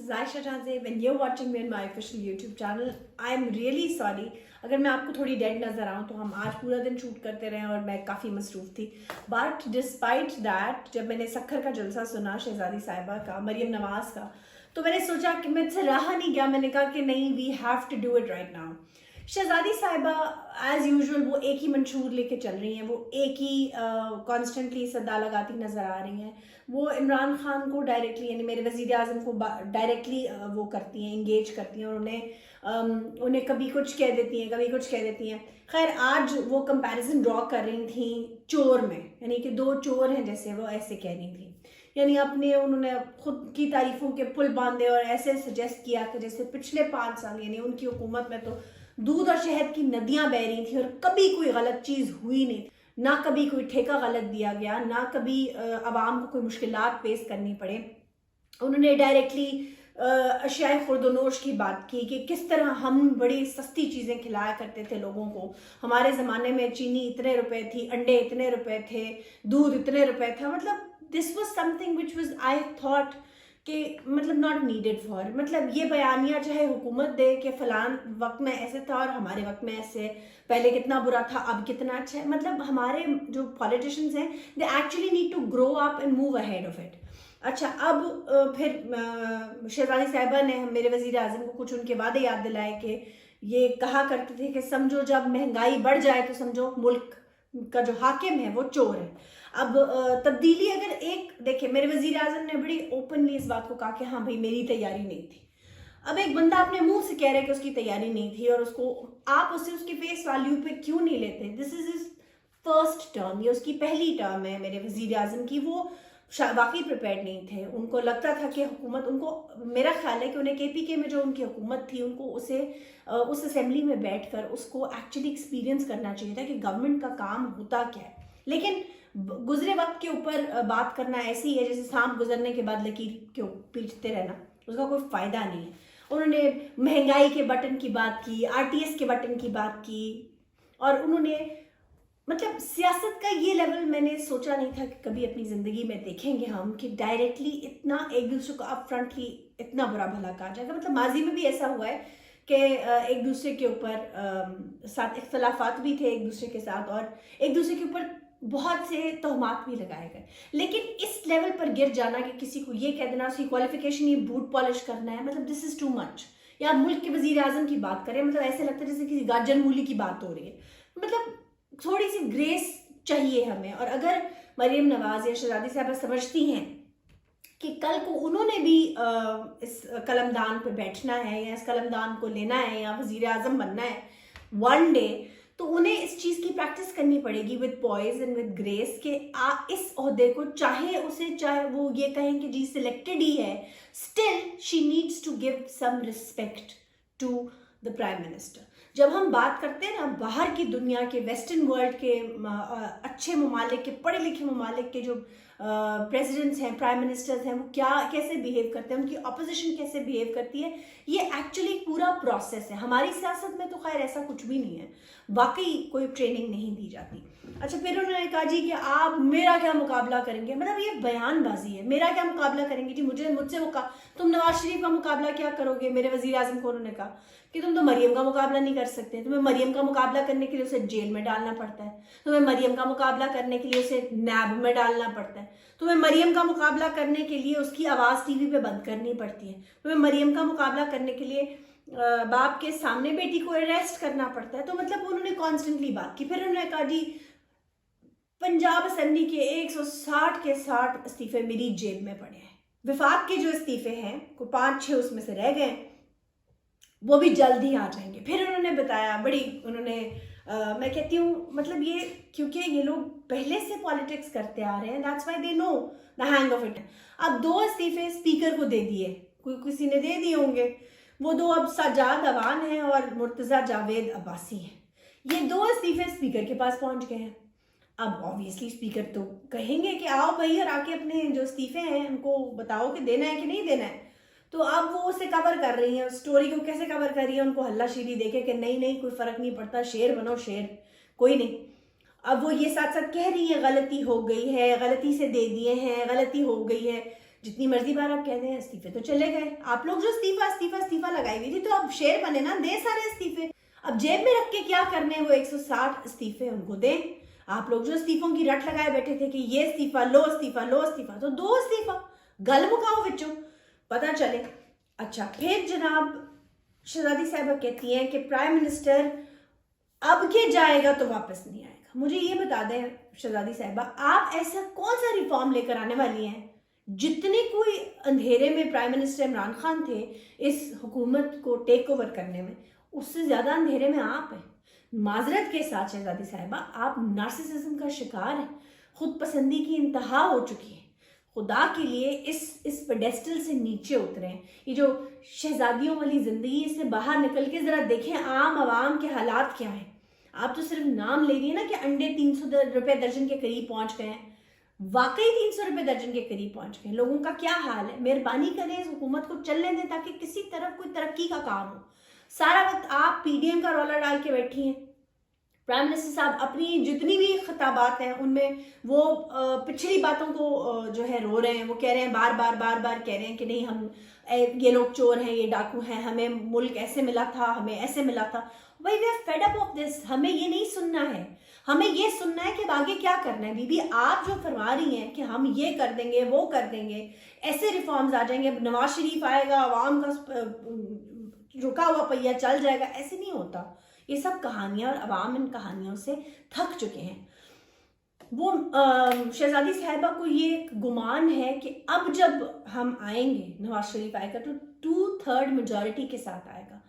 is Aisha Tanzib and you're watching me on my official YouTube channel. I'm really sorry अगर मैं आपको थोड़ी dead नज़र आऊँ तो हम आज पूरा दिन शूट करते रहे और मैं काफ़ी मसरूफ़ थी. बट डिस्पाइट दैट जब मैंने सखर का जलसा सुना शहजादी साहिबा का, मरियम नवाज़ का, तो मैंने सोचा कि मुझसे रहा नहीं गया. मैंने कहा कि नहीं, we have to do it right now. शहजादी साहिबा एज यूजुअल वो एक ही मंशूर लेके चल रही हैं, वो एक ही कॉन्स्टेंटली सद्दा लगाती नज़र आ रही हैं. वो इमरान खान को डायरेक्टली यानी मेरे वज़ीर आज़म को डायरेक्टली वो करती हैं, इंगेज करती हैं और उन्हें कभी कुछ कह देती हैं, कभी कुछ कह देती हैं. खैर आज वो कंपैरिजन ड्रॉ कर रही थी चोर में, यानी कि दो चोर हैं जैसे वो ऐसे कह रही थी. यानी उन्होंने खुद की तारीफों के पुल बांधे और ऐसे सजेस्ट किया कि जैसे पिछले 5 साल यानी उनकी हुकूमत में तो दूध और शहद की नदियां बह रही थी और कभी कोई गलत चीज़ हुई नहीं, ना कभी कोई ठेका गलत दिया गया, ना कभी अवाम को कोई मुश्किलात फेस करनी पड़े. उन्होंने डायरेक्टली अशियाए खुर्दनोश की बात की कि किस तरह हम बड़ी सस्ती चीज़ें खिलाया करते थे लोगों को. हमारे ज़माने में चीनी इतने रुपए थी, अंडे इतने रुपए थे, दूध इतने रुपए था. मतलब this was something which was I thought कि मतलब नॉट नीडेड फॉर. मतलब ये बयानिया चाहे हुकूमत दे कि फ़लान वक्त में ऐसे था और हमारे वक्त में ऐसे, पहले कितना बुरा था अब कितना अच्छा है. मतलब हमारे जो पॉलिटिशियंस हैं they actually need to grow up and move ahead of it. अच्छा अब फिर शहजादी साहिबा ने मेरे वज़ीर आज़म को कुछ उनके वादे याद दिलाए कि ये कहा करते थे कि समझो जब महंगाई बढ़ जाए तो समझो मुल्क का जो हाकिम है वो चोर है. अब तब्दीली अगर एक देखिए, मेरे वज़ीर आज़म ने बड़ी ओपनली इस बात को कहा कि हाँ भाई मेरी तैयारी नहीं थी. अब एक बंदा अपने मुंह से कह रहा है कि उसकी तैयारी नहीं थी और आप उससे उसकी फेस वैल्यू पे क्यों नहीं लेते. This is his first term, ये उसकी पहली टर्म है मेरे वज़ीर आज़म की. वो वाकई प्रिपेयर्ड नहीं थे. उनको लगता था कि हुकूमत उनको, मेरा ख्याल है कि उन्हें KPK में जो उनकी हुकूमत थी उनको उस असेंबली में बैठकर उसको एक्चुअली एक्सपीरियंस करना चाहिए था कि गवर्नमेंट का काम होता क्या है. लेकिन गुजरे वक्त के ऊपर बात करना ऐसी है जैसे सांप गुजरने के बाद लकीर क्यों पीटते रहना, उसका कोई फ़ायदा नहीं है. उन्होंने महंगाई के बटन की बात की, RTS के बटन की बात की और उन्होंने मतलब सियासत का ये लेवल मैंने सोचा नहीं था कि कभी अपनी ज़िंदगी में देखेंगे हम कि डायरेक्टली इतना एक दूसरे को अप फ्रंटली इतना बुरा भला कहा जाएगा. मतलब माजी में भी ऐसा हुआ है कि एक दूसरे के ऊपर साथ इख्तलाफात भी थे एक दूसरे के साथ और एक दूसरे के ऊपर बहुत से तोहमात भी लगाए गए. लेकिन इस लेवल पर गिर जाना कि किसी को ये कह देना उसकी क्वालिफिकेशन ये बूट पॉलिश करना है, मतलब दिस इज़ टू मच. या मुल्क के वज़ीर आज़म की बात करें, मतलब ऐसे लगता है जैसे किसी गाजर मूली की बात हो रही है. मतलब थोड़ी सी ग्रेस चाहिए हमें. और अगर मरियम नवाज़ या शहजादी साहिबा समझती हैं कि कल को उन्होंने भी इस कलमदान पे बैठना है या इस कलमदान को लेना है या वज़ीर आज़म बनना है वन डे, तो उन्हें इस चीज़ की प्रैक्टिस करनी पड़ेगी with poise and with grace कि इस ओहदे को चाहे वो ये कहें कि जी सिलेक्टेड ही है, still she needs to give some respect to the prime minister. जब हम बात करते हैं ना बाहर की दुनिया के, वेस्टर्न वर्ल्ड के अच्छे ममालिक के, पढ़े लिखे ममालिक के जो प्रेसिडेंट्स हैं, प्राइम मिनिस्टर्स हैं, वो कैसे बिहेव करते हैं, उनकी अपोजिशन कैसे बिहेव करती है, ये एक्चुअली पूरा प्रोसेस है. हमारी सियासत में तो खैर ऐसा कुछ भी नहीं है, वाकई कोई ट्रेनिंग नहीं दी जाती. अच्छा, फिर उन्होंने कहा जी कि आप मेरा क्या मुकाबला करेंगे. मतलब ये बयानबाजी है, मेरा क्या मुकाबला करेंगे जी. मुझसे वो कहा तुम नवाज शरीफ का मुकाबला क्या करोगे. मेरे वज़ीर आज़म को उन्होंने कहा कि तुम तो मरियम का मुकाबला नहीं कर सकते, तुम्हें मरियम का मुकाबला करने के लिए उसे जेल में डालना पड़ता है, तुम्हें मरियम का मुकाबला करने के लिए उसे नैब में डालना पड़ता है, तुम्हें मरियम का मुकाबला करने के लिए उसकी आवाज़ TV पे बंद करनी पड़ती है, तुम्हें मरियम का मुकाबला करने के लिए बाप के सामने बेटी को अरेस्ट करना पड़ता है. तो मतलब उन्होंने कॉन्स्टेंटली बात की. फिर उन्होंने कहा जी पंजाब असेंबली के 160 के 60 इस्तीफे मेरी जेब में पड़े हैं. विफाक के जो इस्तीफे हैं कोई 5-6 उसमें से रह गए, वो भी जल्द ही आ जाएंगे. फिर उन्होंने बताया मैं कहती हूँ मतलब ये क्योंकि ये लोग पहले से पॉलिटिक्स करते आ रहे हैं, that's why they know the hang of it. अब 2 इस्तीफे स्पीकर को दे दिए, किसी ने दे दिए होंगे. वो 2 अब सज्जाद अवान हैं और मुर्तज़ा जावेद अब्बासी हैं. ये 2 इस्तीफे स्पीकर के पास पहुंच गए हैं. अब ऑब्वियसली स्पीकर तो कहेंगे कि आओ भाई और आके अपने जो इस्तीफे हैं उनको बताओ कि देना है कि नहीं देना है. तो अब वो उसे कवर कर रही हैं, स्टोरी को कैसे कवर कर रही है, उनको हल्लाशीरी देके कि नहीं कोई फ़र्क नहीं पड़ता, शेर बनो शेर, कोई नहीं. अब वो ये साथ साथ कह रही है गलती हो गई है, गलती से दे दिए हैं, गलती हो गई है. जितनी मर्जी बार आप कह दें इस्तीफे तो चले गए। आप लोग जो इस्तीफा लगाई हुई थी, तो अब शेर बने ना, दे सारे इस्तीफे। अब जेब में रख के क्या करने, वो 160 इस्तीफे उनको दें। आप लोग जो इस्तीफों की रट लगाए बैठे थे कि ये इस्तीफा लो, इस्तीफा लो, इस्तीफा, तो 2 इस्तीफा गल मुकाओ विचों, पता चले। अच्छा, फिर जनाब शहजादी साहिबा कहती हैं कि प्राइम मिनिस्टर अब के जाएगा तो वापस नहीं आएगा। मुझे ये बता दें शहजादी साहिबा, आप ऐसा कौन सा रिफॉर्म लेकर आने वाली हैं? जितने कोई अंधेरे में प्राइम मिनिस्टर इमरान खान थे इस हुकूमत को टेक ओवर करने में, उससे ज्यादा अंधेरे में आप हैं। माजरत के साथ शहजादी साहिबा, आप नार्सिसिज्म का शिकार हैं, खुद पसंदी की इंतहा हो चुकी है। खुदा के लिए इस पेडेस्टल से नीचे उतरे हैं। ये जो शहजादियों वाली जिंदगी, इससे बाहर निकल के जरा देखें आम आवाम के हालात क्या हैं। आप तो सिर्फ नाम ले रही है ना कि अंडे 300 रुपए दर्जन के करीब पहुंच गए हैं। वाकई 300 रुपए दर्जन के करीब पहुंच गए। लोगों का क्या हाल है? मेहरबानी करें, इस हुकूमत को चलने दें ताकि किसी तरफ कोई तरक्की का काम हो। सारा वक्त आप पीडीएम का रौला डाल के बैठी हैं। प्राइम मिनिस्टर साहब अपनी जितनी भी खिताबात हैं उनमें वो पिछली बातों को जो है रो रहे हैं। वो कह रहे हैं, बार बार कह रहे हैं कि नहीं, हम ये लोग चोर हैं, ये डाकू हैं, हमें मुल्क ऐसे मिला था, हमें ऐसे मिला था। भाई we are fed up of this. हमें ये नहीं सुनना है, हमें ये सुनना है कि आगे क्या करना है। बीबी, आप जो फरमा रही हैं कि हम ये कर देंगे, वो कर देंगे, ऐसे रिफॉर्म्स आ जाएंगे, नवाज शरीफ आएगा, आवाम का रुका हुआ पहिया चल जाएगा, ऐसे नहीं होता। ये सब कहानियां, और अवाम इन कहानियों से थक चुके हैं। वो शहजादी साहिबा को ये गुमान है कि अब जब हम आएंगे, नवाज शरीफ आएगा तो 2/3 मेजॉरिटी के साथ आएगा।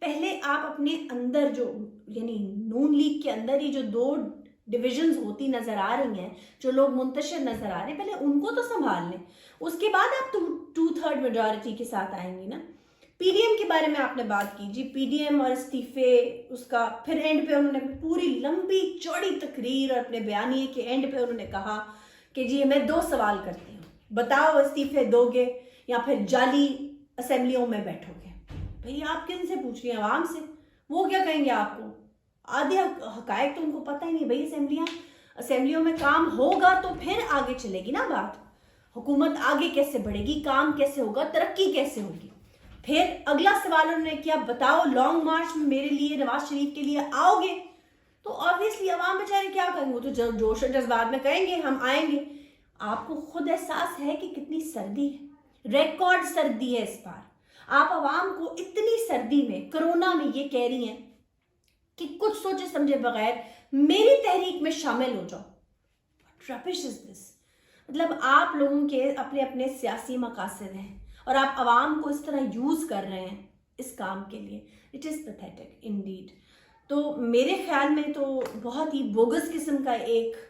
पहले आप अपने अंदर जो, यानी नून लीग के अंदर ही जो 2 डिविजन्स होती नजर आ रही हैं, जो लोग मुंतशिर नजर आ रहे हैं, पहले उनको तो संभाल लें, उसके बाद आप 2/3 मेजॉरिटी के साथ आएंगी ना। पीडीएम के बारे में आपने बात की जी, पीडीएम और इस्तीफे, उसका फिर एंड पे उन्होंने पूरी लंबी चौड़ी तकरीर और अपने बयानिए के एंड पे उन्होंने कहा कि जी मैं 2 सवाल करती हूँ, बताओ इस्तीफे दोगे या फिर जाली असेंबलियों में बैठोगे। भाई आप किन से पूछ रही हैं? आवाम से। वो क्या कहेंगे आपको? आधे हकायक तो उनको पता ही नहीं। भाई असेंबलियों में काम होगा तो फिर आगे चलेगी ना बात। हुकूमत आगे कैसे बढ़ेगी, काम कैसे होगा, तरक्की कैसे होगी। फिर अगला सवाल उन्होंने किया, बताओ लॉन्ग मार्च में मेरे लिए, नवाज शरीफ के लिए आओगे? तो ऑब्वियसली अवाम बेचारे क्या करेंगे, वो तो जोश और जज्बात में कहेंगे हम आएंगे। आपको खुद एहसास है कि कितनी सर्दी है, रिकॉर्ड सर्दी है इस बार। आप अवाम को इतनी सर्दी में, कोरोना में ये कह रही हैं कि कुछ सोचे समझे बगैर मेरी तहरीक में शामिल हो जाओ। What rubbish is this? मतलब आप लोगों के अपने अपने सियासी मकासद हैं और आप अवाम को इस तरह यूज कर रहे हैं इस काम के लिए। It is pathetic Indeed. तो मेरे ख्याल में तो बहुत ही बोगस किस्म का एक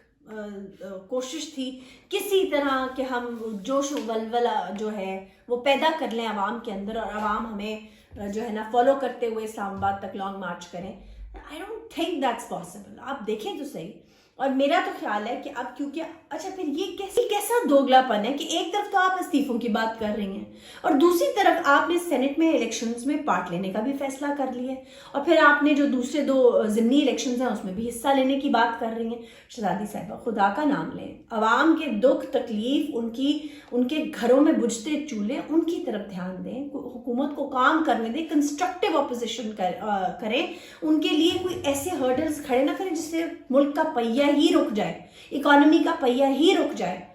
कोशिश थी किसी तरह कि हम जोश वलवला जो है वो पैदा कर लें अवाम के अंदर, और अवाम हमें जो है ना फॉलो करते हुए इस्लामाबाद तक लॉन्ग मार्च करें। I don't think that's possible. आप देखें तो सही। और मेरा तो ख्याल है कि अब क्योंकि अच्छा फिर ये कैसा दोगलापन है कि एक तरफ तो आप इस्तीफों की बात कर रही हैं और दूसरी तरफ आपने सेनेट में इलेक्शंस में पार्ट लेने का भी फैसला कर लिया है, और फिर आपने जो दूसरे 2 ज़िमनी इलेक्शंस हैं उसमें भी हिस्सा लेने की बात कर रही हैं। शहजादी साहिबा, खुदा का नाम लें, अवाम के दुख तकलीफ, उनके घरों में बुझते चूल्हे, उनकी तरफ ध्यान दें, हुकूमत को काम करने दें, कंस्ट्रक्टिव ऑपोजिशन करें, उनके लिए कोई ऐसे हर्डल्स खड़े ना करें जिससे मुल्क का पहिया ही रुक जाए, इकोनॉमी का पहिया ही रुक जाए।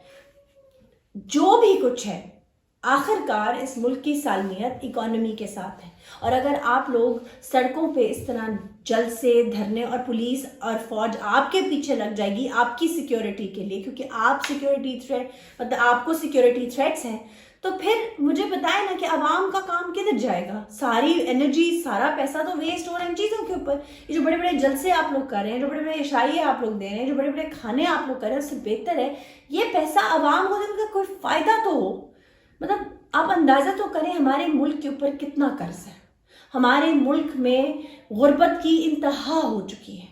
जो भी कुछ है आखिरकार इस मुल्क की सालमियत इकोनॉमी के साथ है, और अगर आप लोग सड़कों पे इस तरह जल्द से धरने और पुलिस और फौज आपके पीछे लग जाएगी आपकी सिक्योरिटी के लिए, क्योंकि आप सिक्योरिटी थ्रेट, मतलब आपको सिक्योरिटी थ्रेट्स हैं, तो फिर मुझे बताए ना कि अवाम का काम किधर जाएगा? सारी एनर्जी, सारा पैसा तो वेस्ट हो रहा है इन चीज़ों के ऊपर। ये जो बड़े बड़े जलसे आप लोग कर रहे हैं, जो बड़े बड़े इशाइए आप लोग दे रहे हैं, जो बड़े बड़े खाने आप लोग कर रहे हैं, उससे बेहतर है ये पैसा अवाम को देने का कोई फ़ायदा तो हो। मतलब आप अंदाज़ा तो करें हमारे मुल्क के ऊपर कितना कर्ज है। हमारे मुल्क में गुर्बत की इंतहा हो चुकी है,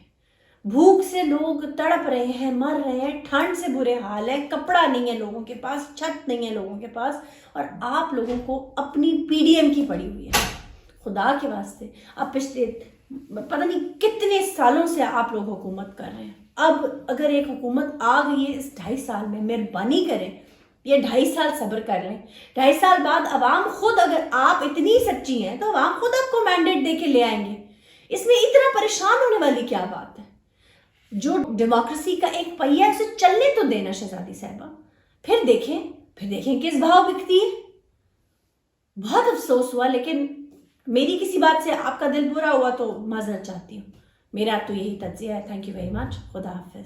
भूख से लोग तड़प रहे हैं, मर रहे हैं, ठंड से बुरे हाल है, कपड़ा नहीं है लोगों के पास, छत नहीं है लोगों के पास, और आप लोगों को अपनी पीडीएम की पड़ी हुई है। खुदा के वास्ते आप पिछले पता नहीं कितने सालों से आप लोग हुकूमत कर रहे हैं। अब अगर एक हुकूमत आ गई है इस 2.5 साल में, मेहरबानी करें یہ 2.5 سال صبر کر لیں. 2.5 سال بعد عوام خود, اگر آپ اتنی سچی ہیں تو عوام خود آپ کو مینڈیٹ دے کے لے آئیں گے. اس میں اتنا پریشان ہونے والی کیا بات ہے؟ جو ڈیموکریسی کا ایک پہیہ ہے اسے چلنے تو دینا شہزادی صاحبہ. پھر دیکھیں کس بھاؤ بکتی ہے. بہت افسوس ہوا, لیکن میری کسی بات سے آپ کا دل برا ہوا تو معذرت چاہتی ہوں. میرا تو یہی تجزیہ ہے. Thank you very much. خدا حافظ.